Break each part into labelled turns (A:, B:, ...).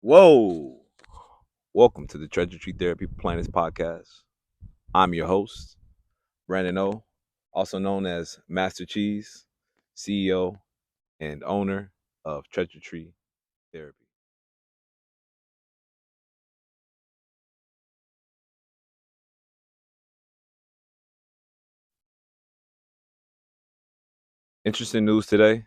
A: Whoa! Welcome to the TreasureTreeTherapy Planners Podcast. I'm your host, Brandon O, also known as Master Cheeze, CEO and owner of Treasure Tree Therapy. Interesting news today.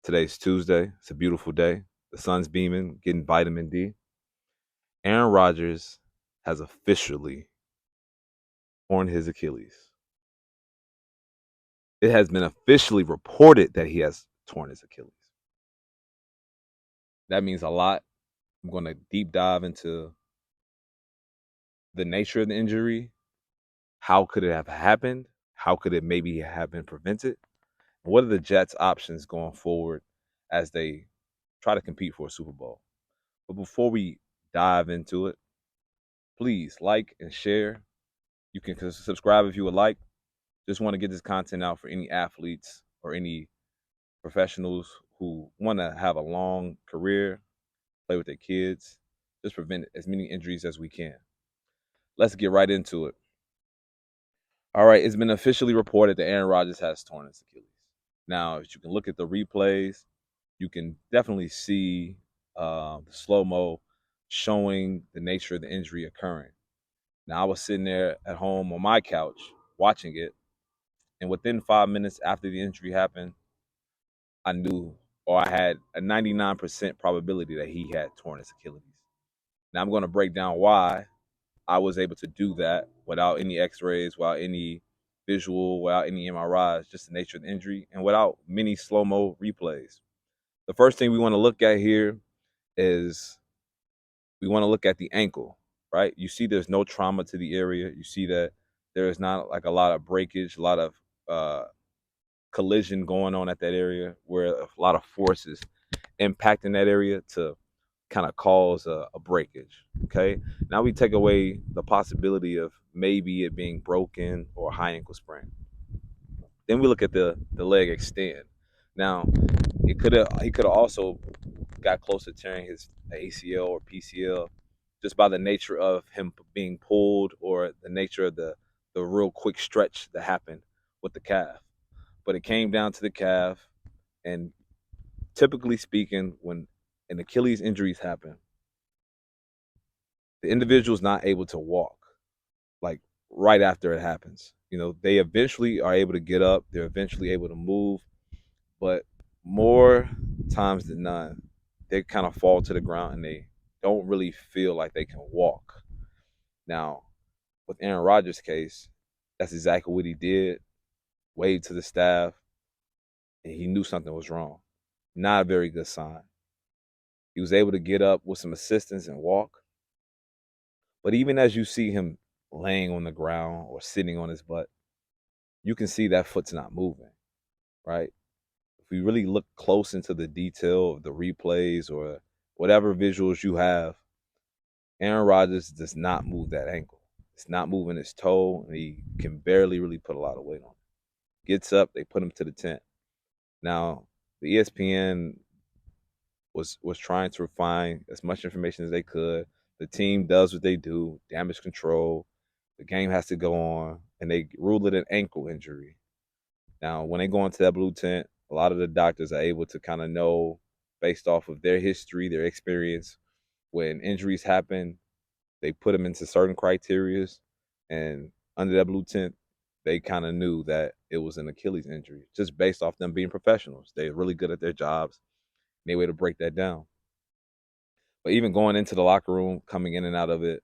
A: Today's Tuesday. It's a beautiful day. The sun's beaming, getting vitamin D. Aaron Rodgers has officially torn his Achilles. It has been officially reported that he has torn his Achilles. That means a lot. I'm going to deep dive into the nature of the injury. How could it have happened? How could it maybe have been prevented? What are the Jets' options going forward as they try to compete for a Super Bowl? But before we dive into it, please like and share. You can subscribe if you would like. Just want to get this content out for any athletes or any professionals who want to have a long career, play with their kids, just prevent as many injuries as we can. Let's get right into it. All right, it's been officially reported that Aaron Rodgers has torn his Achilles. Now, if you can look at the replays, you can definitely see the slow mo showing the nature of the injury occurring. Now, I was sitting there at home on my couch watching it, and within 5 minutes after the injury happened, I knew, or I had a 99% probability that he had torn his Achilles. Now, I'm going to break down why I was able to do that without any x-rays, without any visual, without any MRIs, just the nature of the injury, and without many slow-mo replays. The first thing we want to look at here is we want to look at the ankle, right? You see there's no trauma to the area. You see that there is not like a lot of breakage, a lot of collision going on at that area where a lot of force is impacting that area to kind of cause a breakage. Okay. Now we take away the possibility of maybe it being broken or high ankle sprain. Then we look at the leg extend. Now he could have also got close to tearing his ACL or PCL just by the nature of him being pulled or the nature of the real quick stretch that happened with the calf. But it came down to the calf, and typically speaking, when an Achilles injuries happen, the individual is not able to walk like right after it happens. You know, they eventually are able to get up, they're eventually able to move, but more times than not, they kind of fall to the ground and they don't really feel like they can walk. Now, with Aaron Rodgers' case, that's exactly what he did. Waved to the staff, and he knew something was wrong. Not a very good sign. He was able to get up with some assistance and walk. But even as you see him laying on the ground or sitting on his butt, you can see that foot's not moving, right? If we really look close into the detail of the replays or whatever visuals you have, Aaron Rodgers does not move that ankle. It's not moving his toe, and he can barely really put a lot of weight on it. Gets up, they put him to the tent. Now, the ESPN was trying to find as much information as they could. The team does what they do, damage control. The game has to go on, and they ruled it an ankle injury. Now, when they go into that blue tent, a lot of the doctors are able to kind of know based off of their history, their experience, when injuries happen, they put them into certain criterias, and under that blue tent, they kind of knew that it was an Achilles injury, just based off them being professionals. They're really good at their jobs. They way to break that down. But even going into the locker room, coming in and out of it,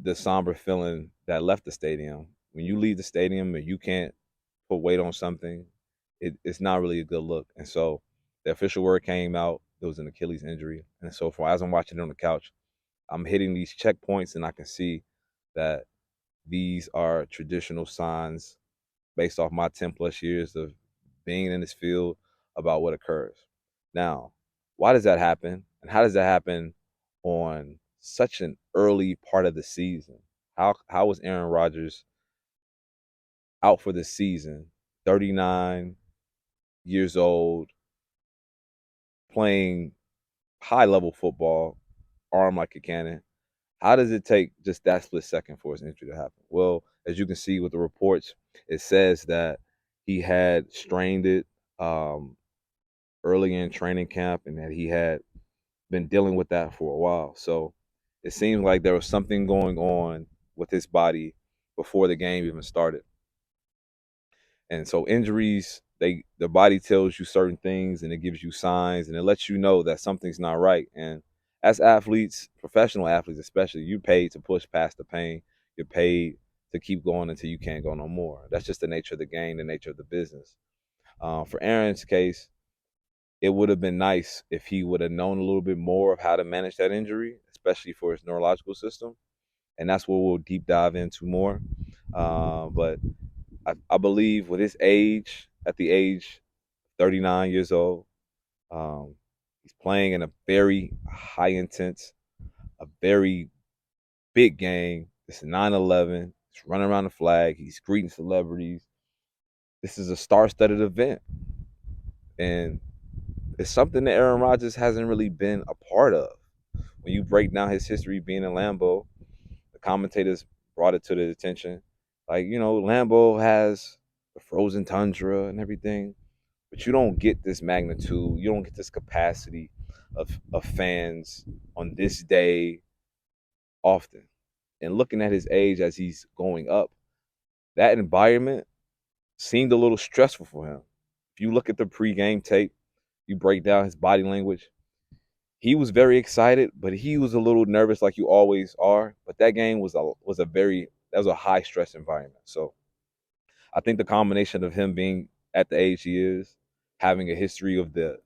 A: the somber feeling that left the stadium. When you leave the stadium and you can't put weight on something, it's not really a good look. And so the official word came out, it was an Achilles injury. And so for as I'm watching it on the couch, I'm hitting these checkpoints and I can see that these are traditional signs based off my 10 plus years of being in this field about what occurs. Now, why does that happen? And how does that happen on such an early part of the season? How was Aaron Rodgers out for the season, 39 years old, playing high level football, arm like a cannon. How does it take just that split second for his injury to happen? Well, as you can see with the reports, it says that he had strained it um, early in training camp and that he had been dealing with that for a while. So it seems like there was something going on with his body before the game even started. And so injuries, the body tells you certain things and it gives you signs and it lets you know that something's not right. And as athletes, professional athletes especially, you're paid to push past the pain. You're paid to keep going until you can't go no more. That's just the nature of the game, the nature of the business. For Aaron's case, it would have been nice if he would have known a little bit more of how to manage that injury, especially for his neurological system. And that's what we'll deep dive into more. But I believe with his age, at the age 39 years old, um, he's playing in a very high intense, a very big game. It's 9/11. He's running around the flag. He's greeting celebrities. This is a star-studded event, and it's something that Aaron Rodgers hasn't really been a part of. When you break down his history being in Lambeau, the commentators brought it to the attention. Like, Lambeau has the frozen tundra and everything, but you don't get this magnitude. You don't get this capacity of fans on this day often. And looking at his age as he's going up, that environment seemed a little stressful for him. If you look at the pregame tape, you break down his body language. He was very excited, but he was a little nervous, like you always are. But that game was a high stress environment. So I think the combination of him being at the age he is, having a history of the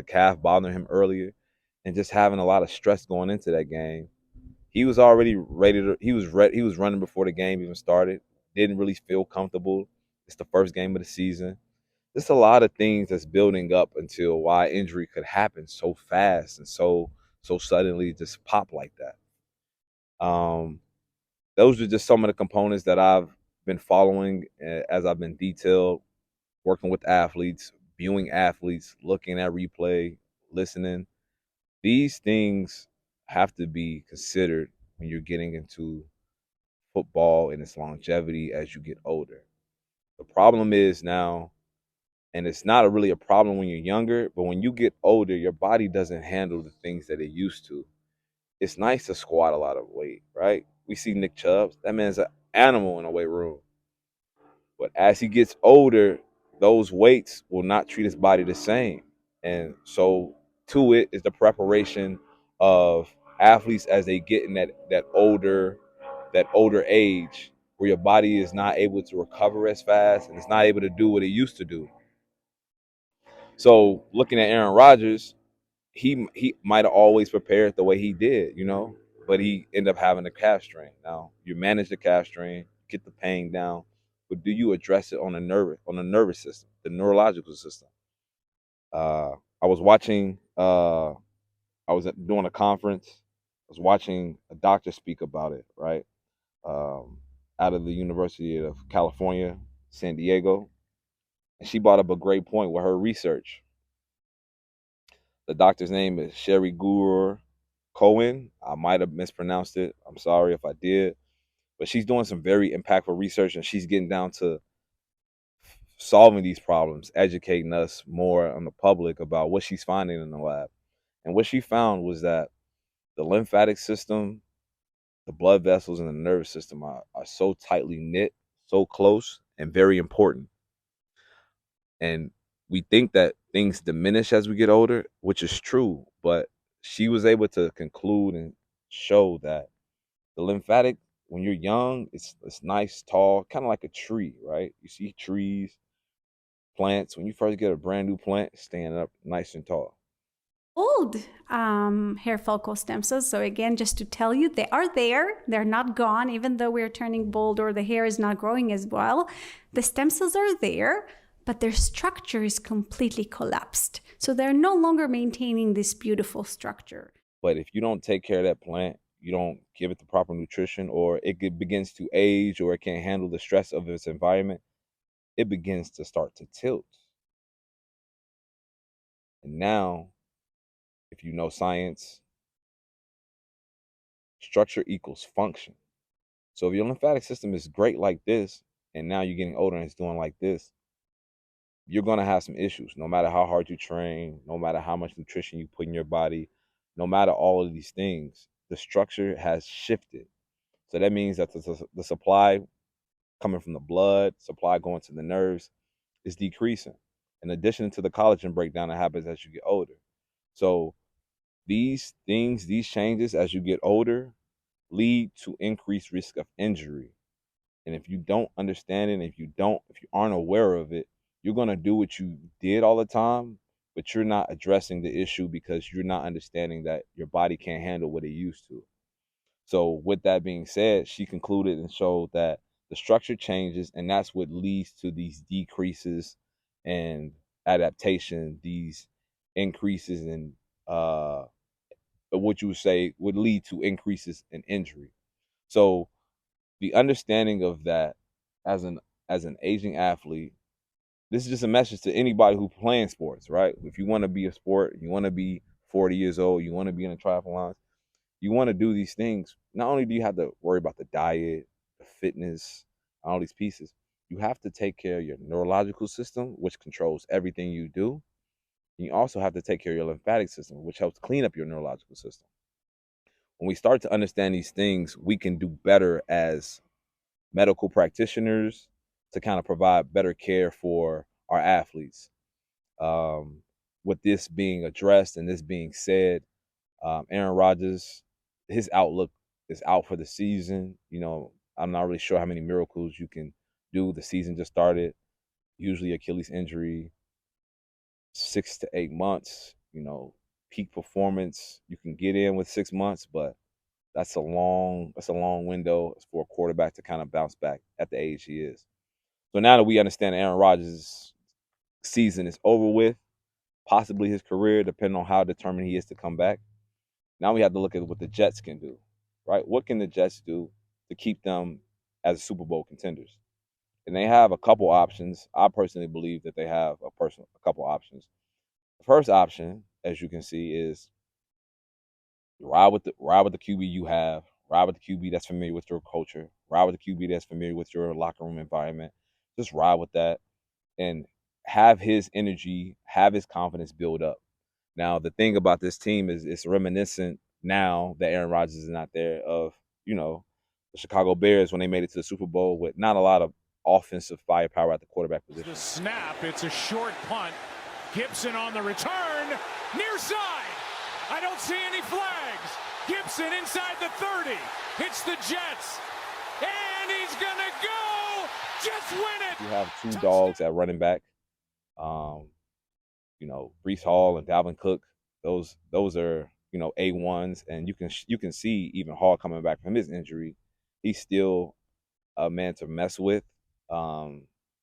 A: calf bothering him earlier, and just having a lot of stress going into that game, he was already ready to. He was running before the game even started. Didn't really feel comfortable. It's the first game of the season. There's a lot of things that's building up until why injury could happen so fast and so suddenly just pop like that. Those are just some of the components that I've been following as I've been detailed, working with athletes, viewing athletes, looking at replay, listening. These things have to be considered when you're getting into football and its longevity as you get older. The problem is now, and it's not really a problem when you're younger, but when you get older, your body doesn't handle the things that it used to. It's nice to squat a lot of weight, right? We see Nick Chubb. That man's an animal in a weight room. But as he gets older, those weights will not treat his body the same. And so to it is the preparation of athletes as they get in that older age where your body is not able to recover as fast and it's not able to do what it used to do. So looking at Aaron Rodgers, he might have always prepared the way he did, but he ended up having a calf strain. Now you manage the calf strain, get the pain down, but do you address it on the nervous system, the neurological system? Uh, I was watching. I was doing a conference. I was watching a doctor speak about it, right? Um, Out of the University of California, San Diego, and she brought up a great point with her research. The doctor's name is Sherry Gurur Cohen. I might have mispronounced it. I'm sorry if I did. But she's doing some very impactful research and she's getting down to solving these problems, educating us more on the public about what she's finding in the lab. And what she found was that the lymphatic system, the blood vessels, and the nervous system are so tightly knit, so close, and very important. And we think that things diminish as we get older, which is true, but she was able to conclude and show that the lymphatic, when you're young, it's nice, tall, kind of like a tree, right? You see trees, plants. When you first get a brand new plant, stand up nice and tall.
B: Old hair follicle stem cells. So again, just to tell you, they are there. They're not gone, even though we're turning bald or the hair is not growing as well. The stem cells are there, but their structure is completely collapsed. So they're no longer maintaining this beautiful structure.
A: But if you don't take care of that plant, you don't give it the proper nutrition, or begins to age, or it can't handle the stress of its environment, it begins to start to tilt. And now, if you know science, Structure equals function. So if your lymphatic system is great like this, and now you're getting older and it's doing like this, you're going to have some issues no matter how hard you train, no matter how much nutrition you put in your body, no matter all of these things. The structure has shifted. So that means that the supply coming from the blood, supply going to the nerves, is decreasing. In addition to the collagen breakdown that happens as you get older. So these things, these changes as you get older, lead to increased risk of injury. And if you don't understand it, if you aren't aware of it, you're gonna do what you did all the time, but you're not addressing the issue because you're not understanding that your body can't handle what it used to. So with that being said, she concluded and showed that the structure changes, and that's what leads to these decreases and adaptation, these increases in what you would say would lead to increases in injury. So the understanding of that as an aging athlete, this is just a message to anybody who playing sports, right? If you want to be a sport, you want to be 40 years old, you want to be in a triathlon, you want to do these things. Not only do you have to worry about the diet, the fitness, all these pieces, you have to take care of your neurological system, which controls everything you do. And you also have to take care of your lymphatic system, which helps clean up your neurological system. When we start to understand these things, we can do better as medical practitioners to kind of provide better care for our athletes. Um, with this being addressed and this being said, Aaron Rodgers, his outlook is out for the season. I'm not really sure how many miracles you can do. The season just started. Usually Achilles injury, 6 to 8 months. Peak performance you can get in with 6 months, but that's a long window for a quarterback to kind of bounce back at the age he is. So now that we understand Aaron Rodgers' season is over with, possibly his career, depending on how determined he is to come back. Now we have to look at what the Jets can do, right? What can the Jets do to keep them as Super Bowl contenders? And they have a couple options. I personally believe that they have a couple options. The first option, as you can see, is ride with the QB you have. Ride with the QB that's familiar with your culture. Ride with the QB that's familiar with your locker room environment. Just ride with that and have his energy, have his confidence build up. Now, the thing about this team is it's reminiscent now that Aaron Rodgers is not there of, the Chicago Bears when they made it to the Super Bowl with not a lot of offensive firepower at the quarterback position.
C: The snap, it's a short punt. Gibson on the return, near side. I don't see any flags. Gibson inside the 30. Hits the Jets. And he's going to go. Jets win it.
A: You have two dogs at running back. Breece Hall and Dalvin Cook. Those are A1s, and you can see even Hall coming back from his injury. He's still a man to mess with.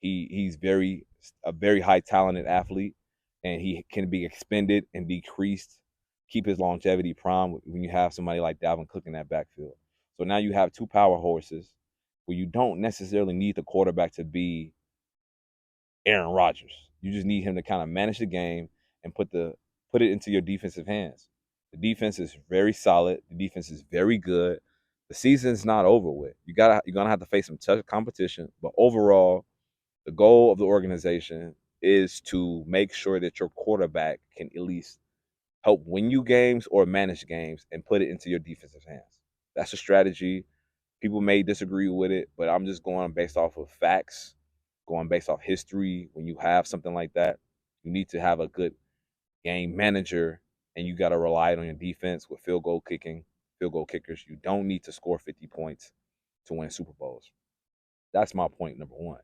A: He's a very high talented athlete, and he can be expended and decreased, keep his longevity prime when you have somebody like Dalvin Cook in that backfield. So now you have two power horses where you don't necessarily need the quarterback to be Aaron Rodgers. You just need him to kind of manage the game and put it into your defensive hands. The defense is very solid. The defense is very good. The season's not over with. You're gonna have to face some tough competition, but overall, the goal of the organization is to make sure that your quarterback can at least help win you games or manage games and put it into your defensive hands. That's a strategy. People may disagree with it, but I'm just going based off of facts, going based off history. When you have something like that, you need to have a good game manager, and you got to rely on your defense with field goal kickers. You don't need to score 50 points to win Super Bowls. That's my point number one.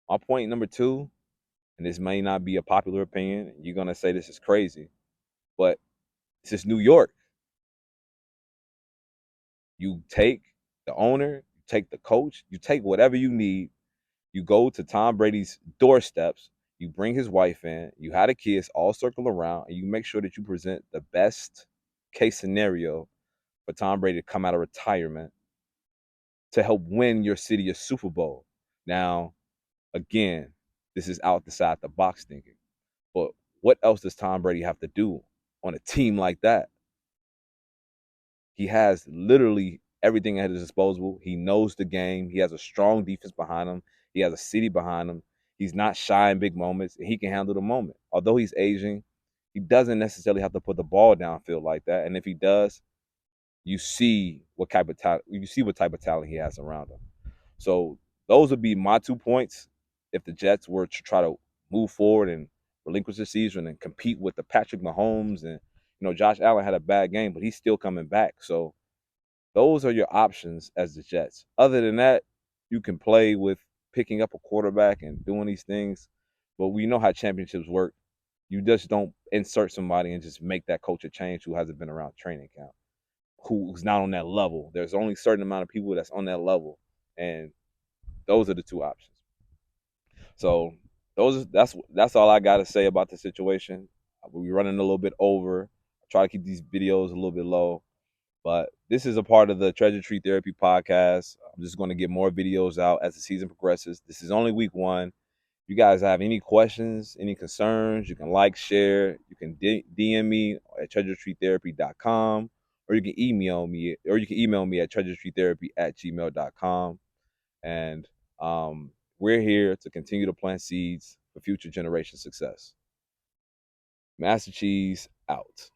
A: My point number two, and this may not be a popular opinion, you're going to say this is crazy, but this is New York. You take the owner, you take the coach, you take whatever you need. You go to Tom Brady's doorsteps, you bring his wife in, you had the kids all circle around, and you make sure that you present the best case scenario for Tom Brady to come out of retirement to help win your city a Super Bowl. Now, again, this is outside the box thinking. But what else does Tom Brady have to do on a team like that? He has literally everything at his disposal. He knows the game. He has a strong defense behind him. He has a city behind him. He's not shy in big moments, and he can handle the moment. Although he's aging, he doesn't necessarily have to put the ball downfield like that. And if he does, you see what type of talent he has around him. So those would be my 2 points if the Jets were to try to move forward and relinquish the season and compete with the Patrick Mahomes. And Josh Allen had a bad game, but he's still coming back. So those are your options as the Jets. Other than that, you can play with picking up a quarterback and doing these things, but we know how championships work. You just don't insert somebody and just make that culture change who hasn't been around training camp, who's not on that level. There's only a certain amount of people that's on that level, and those are the 2 options. So that's all I got to say about the situation. We're running a little bit over. I try to keep these videos a little bit low. But this is a part of the Treasure Tree Therapy podcast. I'm just going to get more videos out as the season progresses. This is only week 1. If you guys have any questions, any concerns, you can share. You can DM me at TreasureTreeTherapy.com, or you can email me, at TreasureTreeTherapy@gmail.com. And we're here to continue to plant seeds for future generation success. Master Cheese out.